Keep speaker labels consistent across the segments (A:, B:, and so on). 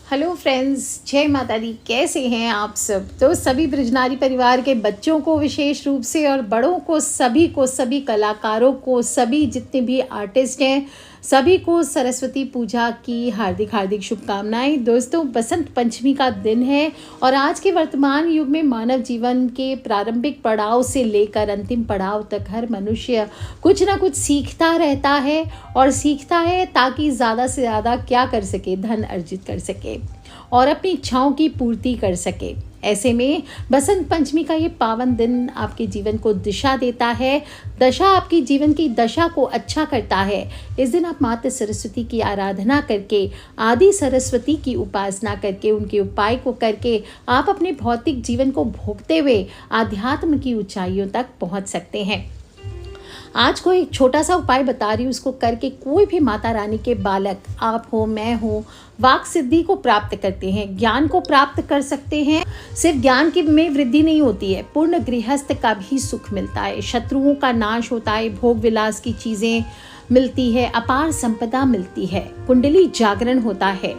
A: Hello friends, जय माता दी। कैसे हैं आप सब? तो सभी बृजनारी परिवार के बच्चों को विशेष रूप से और बड़ों को, सभी कलाकारों को, सभी जितने भी आर्टिस्ट हैं, सभी को सरस्वती पूजा की हार्दिक हार्दिक शुभकामनाएं। दोस्तों, बसंत पंचमी का दिन है और आज के वर्तमान युग में मानव जीवन के प्रारंभिक पड़ाव से लेकर अंतिम पड़ाव तक हर मनुष्य कुछ ना कुछ सीखता रहता है और सीखता है ताकि ज़्यादा से ज़्यादा क्या कर सके, धन अर्जित कर सके और अपनी इच्छाओं की पूर्ति कर सके। ऐसे में बसंत पंचमी का ये पावन दिन आपके जीवन को दिशा देता है, आपकी जीवन की दशा को अच्छा करता है। इस दिन आप माता सरस्वती की आराधना करके, आदि सरस्वती की उपासना करके, उनके उपाय को करके आप अपने भौतिक जीवन को भोगते हुए आध्यात्म की ऊंचाइयों तक पहुंच सकते हैं। आज को एक छोटा सा उपाय बता रही हूँ, उसको करके कोई भी माता रानी के बालक, आप हो, मैं हो, वाक सिद्धि को प्राप्त करते हैं, ज्ञान को प्राप्त कर सकते हैं। सिर्फ ज्ञान की में वृद्धि नहीं होती है, पूर्ण गृहस्थ का भी सुख मिलता है, शत्रुओं का नाश होता है, भोग विलास की चीज़ें मिलती है, अपार संपदा मिलती है, कुंडली जागरण होता है,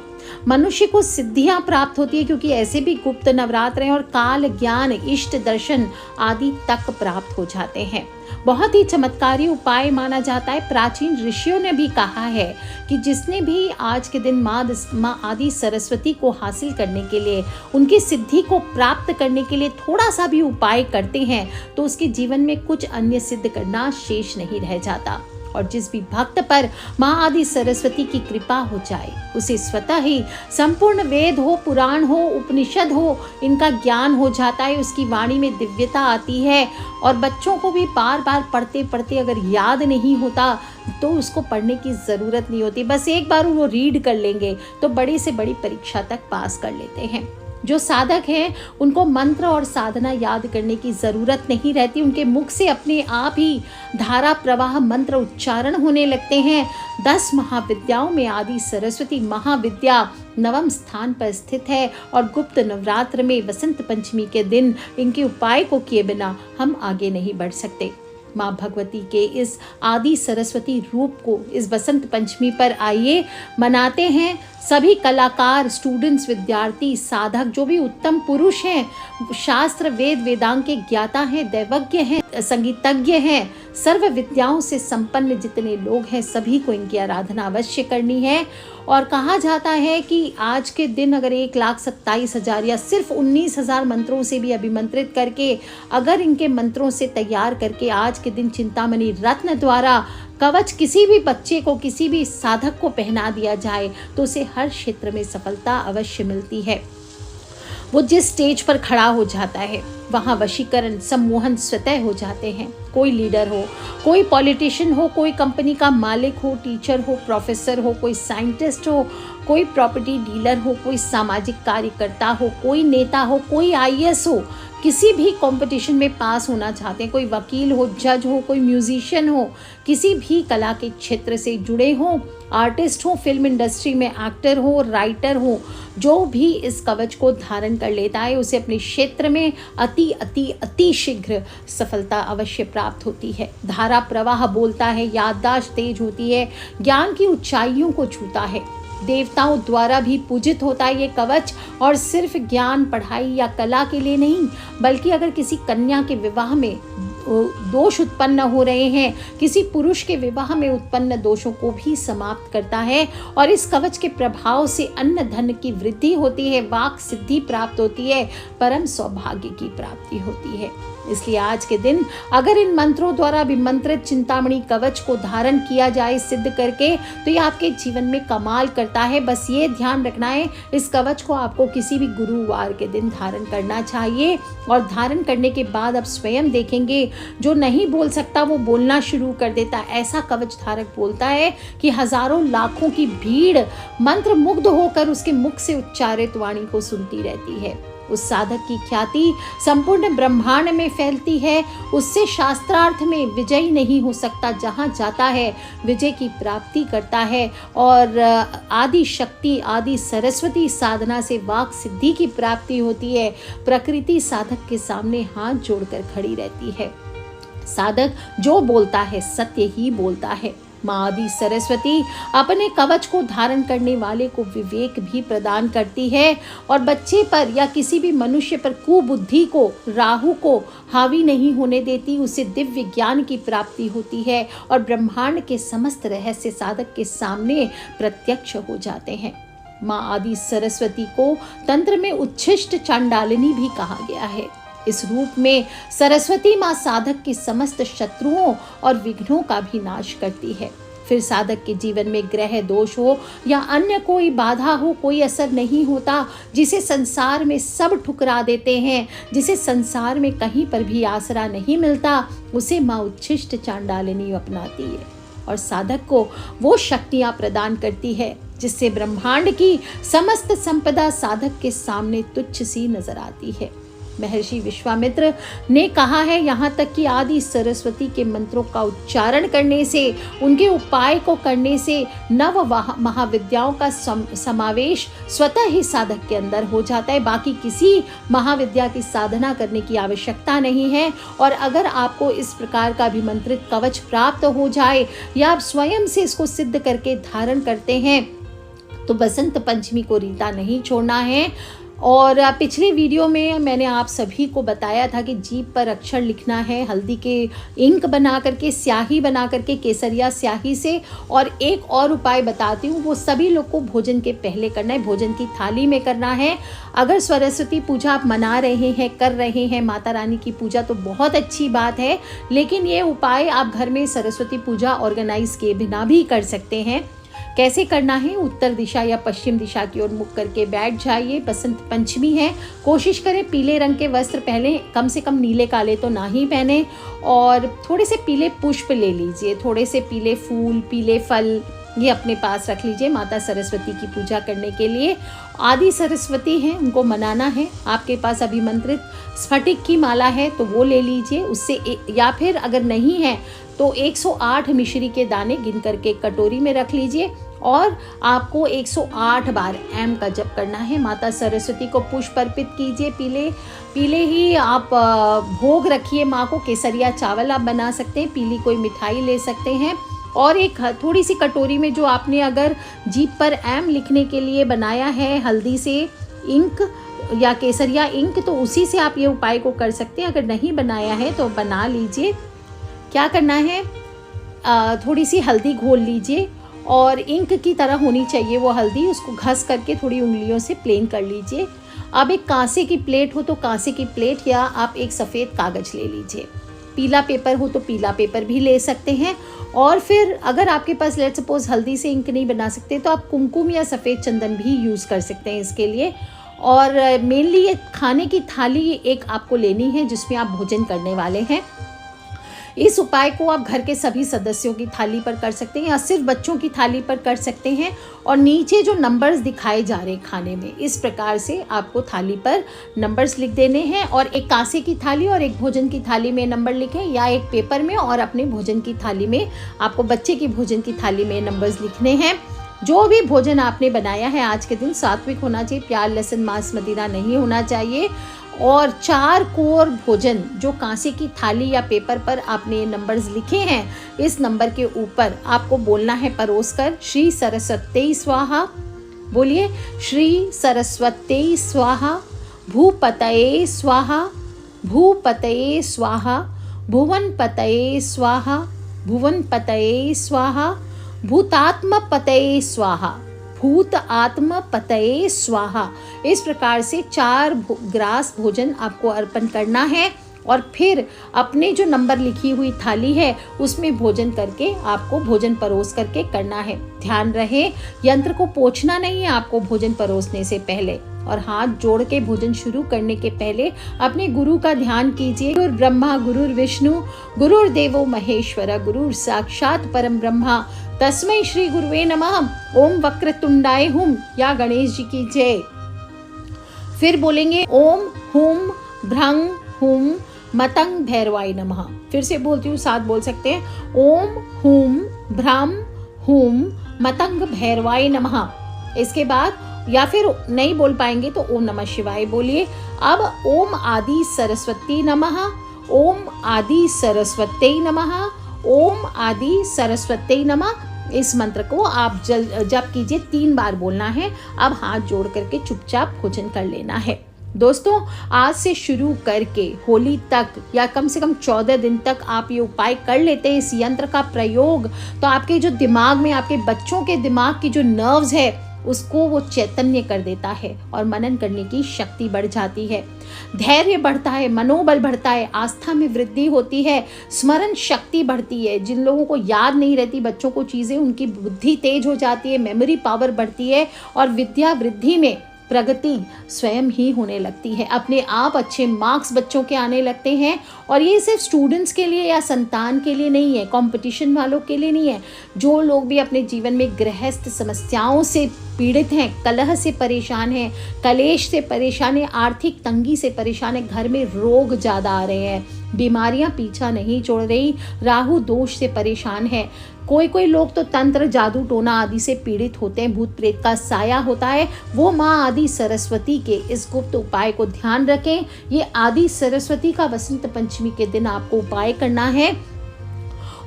A: मनुष्य को सिद्धियां प्राप्त होती है क्योंकि ऐसे भी गुप्त नवरात्र हैं और काल ज्ञान, इष्ट दर्शन आदि तक प्राप्त हो जाते हैं। बहुत ही चमत्कारी उपाय माना जाता है। प्राचीन ऋषियों ने भी कहा है कि जिसने भी आज के दिन माँ आदि सरस्वती को हासिल करने के लिए, उनकी सिद्धि को प्राप्त करने के लिए थोड़ा सा भी उपाय करते हैं तो उसके जीवन में कुछ अन्य सिद्ध करना शेष नहीं रह जाता। और जिस भी भक्त पर माँ आदि सरस्वती की कृपा हो जाए, उसे स्वतः ही संपूर्ण वेद हो, पुराण हो, उपनिषद हो, इनका ज्ञान हो जाता है। उसकी वाणी में दिव्यता आती है और बच्चों को भी बार बार पढ़ते पढ़ते अगर याद नहीं होता तो उसको पढ़ने की ज़रूरत नहीं होती। बस एक बार वो रीड कर लेंगे तो बड़ी से बड़ी परीक्षा तक पास कर लेते हैं। जो साधक हैं उनको मंत्र और साधना याद करने की ज़रूरत नहीं रहती, उनके मुख से अपने आप ही धारा प्रवाह मंत्र उच्चारण होने लगते हैं। 10 महाविद्याओं में आदि सरस्वती महाविद्या 9वें स्थान पर स्थित है और गुप्त नवरात्र में वसंत पंचमी के दिन इनके उपाय को किए बिना हम आगे नहीं बढ़ सकते। माँ भगवती के इस आदि सरस्वती रूप को इस बसंत पंचमी पर आइए मनाते हैं। सभी कलाकार, स्टूडेंट्स, विद्यार्थी, साधक, जो भी उत्तम पुरुष हैं, शास्त्र वेद वेदांग के ज्ञाता हैं, दैवज्ञ हैं, संगीतज्ञ हैं, सर्व विद्याओं से संपन्न जितने लोग हैं, सभी को इनकी आराधना अवश्य करनी है। और कहा जाता है कि आज के दिन अगर 1,27,000 या सिर्फ 19,000 मंत्रों से भी अभिमंत्रित करके, अगर इनके मंत्रों से तैयार करके आज के दिन चिंतामणि रत्न द्वारा कवच किसी भी बच्चे को, किसी भी साधक को पहना दिया जाए तो उसे हर क्षेत्र में सफलता अवश्य मिलती है। वो जिस स्टेज पर खड़ा हो जाता है वहाँ वशीकरण, सम्मोहन स्वतः हो जाते हैं। कोई लीडर हो, कोई पॉलिटिशियन हो, कोई कंपनी का मालिक हो, टीचर हो, प्रोफेसर हो, कोई साइंटिस्ट हो, कोई प्रॉपर्टी डीलर हो, कोई सामाजिक कार्यकर्ता हो, कोई नेता हो, कोई आईएएस हो, किसी भी कंपटीशन में पास होना चाहते हैं, कोई वकील हो, जज हो, कोई म्यूजिशियन हो, किसी भी कला के क्षेत्र से जुड़े हो, आर्टिस्ट हो, फिल्म इंडस्ट्री में एक्टर हो, राइटर हो, जो भी इस कवच को धारण कर लेता है उसे अपने क्षेत्र में अति अति अति शीघ्र सफलता अवश्य प्राप्त होती है। धारा प्रवाह बोलता है, याददाश्त तेज होती है, ज्ञान की ऊंचाइयों को छूता है, देवताओं द्वारा भी पूजित होता है ये कवच। और सिर्फ ज्ञान, पढ़ाई या कला के लिए नहीं, बल्कि अगर किसी कन्या के विवाह में दोष उत्पन्न हो रहे हैं, किसी पुरुष के विवाह में उत्पन्न दोषों को भी समाप्त करता है। और इस कवच के प्रभाव से अन्न धन की वृद्धि होती है, वाक सिद्धि प्राप्त होती है, परम सौभाग्य की प्राप्ति होती है। इसलिए आज के दिन अगर इन मंत्रों द्वारा विमंत्रित चिंतामणि कवच को धारण किया जाए सिद्ध करके, तो ये आपके जीवन में कमाल करता है। बस ये ध्यान रखना है, इस कवच को आपको किसी भी गुरुवार के दिन धारण करना चाहिए। और धारण करने के बाद आप स्वयं देखेंगे, जो नहीं बोल सकता वो बोलना शुरू कर देता है। ऐसा कवच धारक बोलता है कि हजारों लाखों की भीड़ मंत्र मुग्ध होकर उसके मुख से उच्चारित वाणी को सुनती रहती है। उस साधक की ख्याति संपूर्ण ब्रह्मांड में फैलती है। उससे शास्त्रार्थ में विजयी नहीं हो सकता, जहाँ जाता है विजय की प्राप्ति करता है। और आदि शक्ति, आदि सरस्वती साधना से वाक सिद्धि की प्राप्ति होती है। प्रकृति साधक के सामने हाथ जोड़कर खड़ी रहती है। साधक जो बोलता है सत्य ही बोलता है। माँ आदि सरस्वती अपने कवच को धारण करने वाले को विवेक भी प्रदान करती है और बच्चे पर या किसी भी मनुष्य पर कुबुद्धि को, राहु को हावी नहीं होने देती। उसे दिव्य ज्ञान की प्राप्ति होती है और ब्रह्मांड के समस्त रहस्य साधक के सामने प्रत्यक्ष हो जाते हैं। माँ आदि सरस्वती को तंत्र में उच्छिष्ट चांडालिनी भी कहा गया है। इस रूप में सरस्वती माँ साधक के समस्त शत्रुओं और विघ्नों का भी नाश करती है। फिर साधक के जीवन में ग्रह दोष हो या अन्य कोई बाधा हो, कोई असर नहीं होता। जिसे संसार में सब ठुकरा देते हैं, जिसे संसार में कहीं पर भी आसरा नहीं मिलता, उसे माँ उच्छिष्ट चांडालिनी अपनाती है और साधक को वो शक्तियाँ प्रदान करती है जिससे ब्रह्मांड की समस्त संपदा साधक के सामने तुच्छ सी नजर आती है। महर्षि विश्वामित्र ने कहा है, यहाँ तक कि आदि सरस्वती के मंत्रों का उच्चारण करने से, उनके उपाय को करने से नव महाविद्याओं का समावेश स्वतः ही साधक के अंदर हो जाता है। बाकी किसी महाविद्या की साधना करने की आवश्यकता नहीं है। और अगर आपको इस प्रकार का अभिमंत्रित कवच प्राप्त हो जाए या आप स्वयं से इसको सिद्ध करके धारण करते हैं तो बसंत पंचमी को रीता नहीं छोड़ना है। और पिछले वीडियो में मैंने आप सभी को बताया था कि जीभ पर अक्षर लिखना है हल्दी के इंक बना करके, स्याही बना करके, केसरिया स्याही से। और एक और उपाय बताती हूँ, वो सभी लोग को भोजन के पहले करना है, भोजन की थाली में करना है। अगर सरस्वती पूजा आप मना रहे हैं, कर रहे हैं, माता रानी की पूजा, तो बहुत अच्छी बात है। लेकिन ये उपाय आप घर में सरस्वती पूजा ऑर्गेनाइज किए बिना भी कर सकते हैं। कैसे करना है? उत्तर दिशा या पश्चिम दिशा की ओर मुख करके बैठ जाइए। बसंत पंचमी है, कोशिश करें पीले रंग के वस्त्र पहने, कम से कम नीले काले तो ना ही पहने। और थोड़े से पीले पुष्प ले लीजिए, थोड़े से पीले फूल, पीले फल ये अपने पास रख लीजिए माता सरस्वती की पूजा करने के लिए। आदि सरस्वती हैं, उनको मनाना है। आपके पास अभिमंत्रित स्फटिक की माला है तो वो ले लीजिए उससे, या फिर अगर नहीं है तो 108 मिश्री के दाने गिन करके कटोरी में रख लीजिए और आपको 108 बार एम का जप करना है। माता सरस्वती को पुष्प अर्पित कीजिए, पीले ही आप भोग रखिए माँ को। केसरिया चावल आप बना सकते हैं, पीली कोई मिठाई ले सकते हैं। और एक थोड़ी सी कटोरी में जो आपने अगर जीभ पर एम लिखने के लिए बनाया है हल्दी से इंक या केसरिया इंक, तो उसी से आप ये उपाय को कर सकते हैं। अगर नहीं बनाया है तो बना लीजिए। क्या करना है, थोड़ी सी हल्दी घोल लीजिए और इंक की तरह होनी चाहिए वो हल्दी, उसको घस करके थोड़ी उंगलियों से प्लेन कर लीजिए। अब एक कांसे की प्लेट हो तो कांसे की प्लेट, या आप एक सफ़ेद कागज़ ले लीजिए। पीला पेपर हो तो पीला पेपर भी ले सकते हैं। और फिर अगर आपके पास लेट सपोज हल्दी से इंक नहीं बना सकते तो आप कुमकुम या सफ़ेद चंदन भी यूज़ कर सकते हैं इसके लिए। और मेनली ये खाने की थाली एक आपको लेनी है जिसमें आप भोजन करने वाले हैं। इस उपाय को आप घर के सभी सदस्यों की थाली पर कर सकते हैं या सिर्फ बच्चों की थाली पर कर सकते हैं। और नीचे जो नंबर्स दिखाए जा रहे हैं खाने में, इस प्रकार से आपको थाली पर नंबर्स लिख देने हैं। और एक कांसे की थाली और एक भोजन की थाली में नंबर लिखें, या एक पेपर में और अपने भोजन की थाली में, आपको बच्चे की भोजन की थाली में नंबर्स लिखने हैं। जो भी भोजन आपने बनाया है आज के दिन सात्विक होना चाहिए, प्याज लहसुन मांस मदिरा नहीं होना चाहिए। और 4 कोर भोजन जो कांसे की थाली या पेपर पर आपने नंबर्स लिखे हैं, इस नंबर के ऊपर आपको बोलना है परोस कर, श्री सरस्वती स्वाहा। बोलिए, श्री सरस्वती स्वाहा, भूपतये स्वाहा, भूपतये स्वाहा, भुवनपतये स्वाहा, भुवनपतये स्वाहा, भूतात्म पतये स्वाहा, भूत आत्म पतये स्वाहा। इस प्रकार से 4 ग्रास भोजन आपको अर्पण करना है। और फिर अपने जो नंबर लिखी हुई थाली है उसमें भोजन करके आपको भोजन परोस करके करना है। ध्यान रहे, यंत्र को पोंछना नहीं है आपको भोजन परोसने से पहले। और हाथ जोड़ के भोजन शुरू करने के पहले अपने गुरु का ध्यान कीजिए। गुरुर् ब्रह्मा गुरुर् विष्णु गुरुर्देवो महेश्वर, गुरुर् साक्षात परम ब्रह्मा, तस्मै श्री गुरुवे नमः। ओम वक्रतुंडाय हुम, या गणेश जी की जय। फिर बोलेंगे ओम हुम भ्रंग हुम मतंग भैरवाय नमः। फिर से बोलती हूँ, साथ बोल सकते हैं। ओम हुम भ्रम हुम मतंग भैरवाय नमः। इसके बाद या फिर नहीं बोल पाएंगे तो ओम नमः शिवाय बोलिए। अब ओम आदि सरस्वती नमः, ओम आदि सरस्वती नमः, ओम आदि सरस्वती नमः। इस मंत्र को आप जप कीजिए, 3 बार बोलना है। अब हाथ जोड़ करके चुपचाप भोजन कर लेना है। दोस्तों, आज से शुरू करके होली तक या कम से कम 14 दिन तक आप ये उपाय कर लेते हैं इस यंत्र का प्रयोग, तो आपके जो दिमाग में, आपके बच्चों के दिमाग की जो नर्व्स है उसको वो चैतन्य कर देता है और मनन करने की शक्ति बढ़ जाती है, धैर्य बढ़ता है, मनोबल बढ़ता है, आस्था में वृद्धि होती है, स्मरण शक्ति बढ़ती है। जिन लोगों को याद नहीं रहती बच्चों को चीज़ें, उनकी बुद्धि तेज हो जाती है, मेमोरी पावर बढ़ती है और विद्या वृद्धि में प्रगति स्वयं ही होने लगती है। अपने आप अच्छे मार्क्स बच्चों के आने लगते हैं। और ये सिर्फ स्टूडेंट्स के लिए या संतान के लिए नहीं है, कंपटीशन वालों के लिए नहीं है। जो लोग भी अपने जीवन में गृहस्थ समस्याओं से पीड़ित हैं, कलह से परेशान हैं, कलेश से परेशान हैं, आर्थिक तंगी से परेशान हैं, घर में रोग ज़्यादा आ रहे हैं, बीमारियां पीछा नहीं छोड़ रही, राहु दोष से परेशान है, कोई लोग तो तंत्र जादू टोना आदि से पीड़ित होते हैं, भूत प्रेत का साया होता है, वो माँ आदि सरस्वती के इस गुप्त उपाय को ध्यान रखें। ये आदि सरस्वती का वसंत पंचमी के दिन आपको उपाय करना है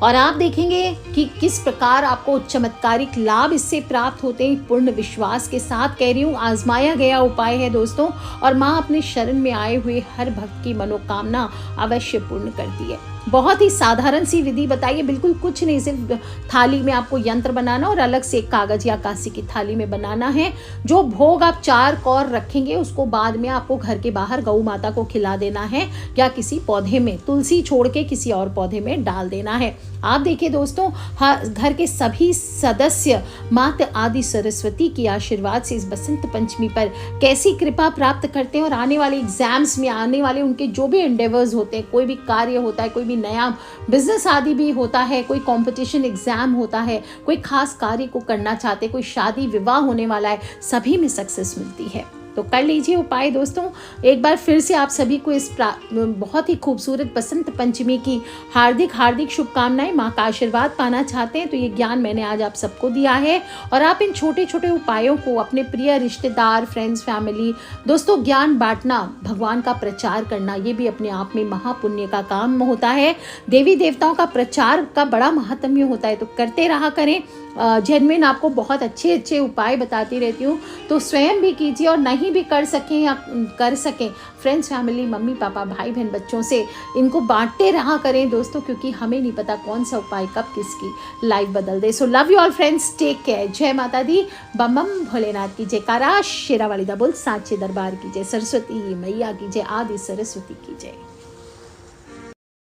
A: और आप देखेंगे कि किस प्रकार आपको चमत्कारिक लाभ इससे प्राप्त होते हैं। पूर्ण विश्वास के साथ कह रही हूँ, आजमाया गया उपाय है दोस्तों, और माँ अपने शरण में आए हुए हर भक्त की मनोकामना अवश्य पूर्ण करती है। बहुत ही साधारण सी विधि बताइए, बिल्कुल कुछ नहीं, सिर्फ थाली में आपको यंत्र बनाना और अलग से कागज या कांसे की थाली में बनाना है। जो भोग आप 4 कौर रखेंगे उसको बाद में आपको घर के बाहर गौ माता को खिला देना है या किसी पौधे में, तुलसी छोड़ के किसी और पौधे में डाल देना है। आप देखिए दोस्तों, घर के सभी सदस्य माता आदि सरस्वती की आशीर्वाद से इस बसंत पंचमी पर कैसी कृपा प्राप्त करते हैं और आने वाले एग्जाम्स में, आने वाले उनके जो भी एंडेवर्स होते हैं, कोई भी कार्य होता है, कोई भी नया बिजनेस आदि भी होता है, कोई कंपटीशन एग्जाम होता है, कोई खास कार्य को करना चाहते, कोई शादी विवाह होने वाला है, सभी में सक्सेस मिलती है। तो कर लीजिए उपाय दोस्तों। एक बार फिर से आप सभी को इस बहुत ही खूबसूरत बसंत पंचमी की हार्दिक शुभकामनाएं। माँ का आशीर्वाद पाना चाहते हैं तो ये ज्ञान मैंने आज आप सबको दिया है और आप इन छोटे छोटे उपायों को अपने प्रिय रिश्तेदार, फ्रेंड्स, फैमिली, दोस्तों, ज्ञान बांटना, भगवान का प्रचार करना, ये भी अपने आप में महापुण्य का काम होता है। देवी देवताओं का प्रचार का बड़ा महत्व होता है, तो करते रहा करें। जेन्युइन आपको बहुत अच्छे उपाय बताती रहती हूँ, तो स्वयं भी कीजिए और नहीं भी कर सकें या कर सकें, फ्रेंड्स, फैमिली, मम्मी पापा, भाई बहन, बच्चों से इनको बांटते रहा करें दोस्तों, क्योंकि हमें नहीं पता कौन सा उपाय कब किसकी लाइफ बदल दे। So love you all friends, take care. जय माता दी, बम बम भोलेनाथ की जयकारा, शेरावाली दा बोल, साचे दरबार की जय, सरस्वती मैया की जय, आदि सरस्वती की जय।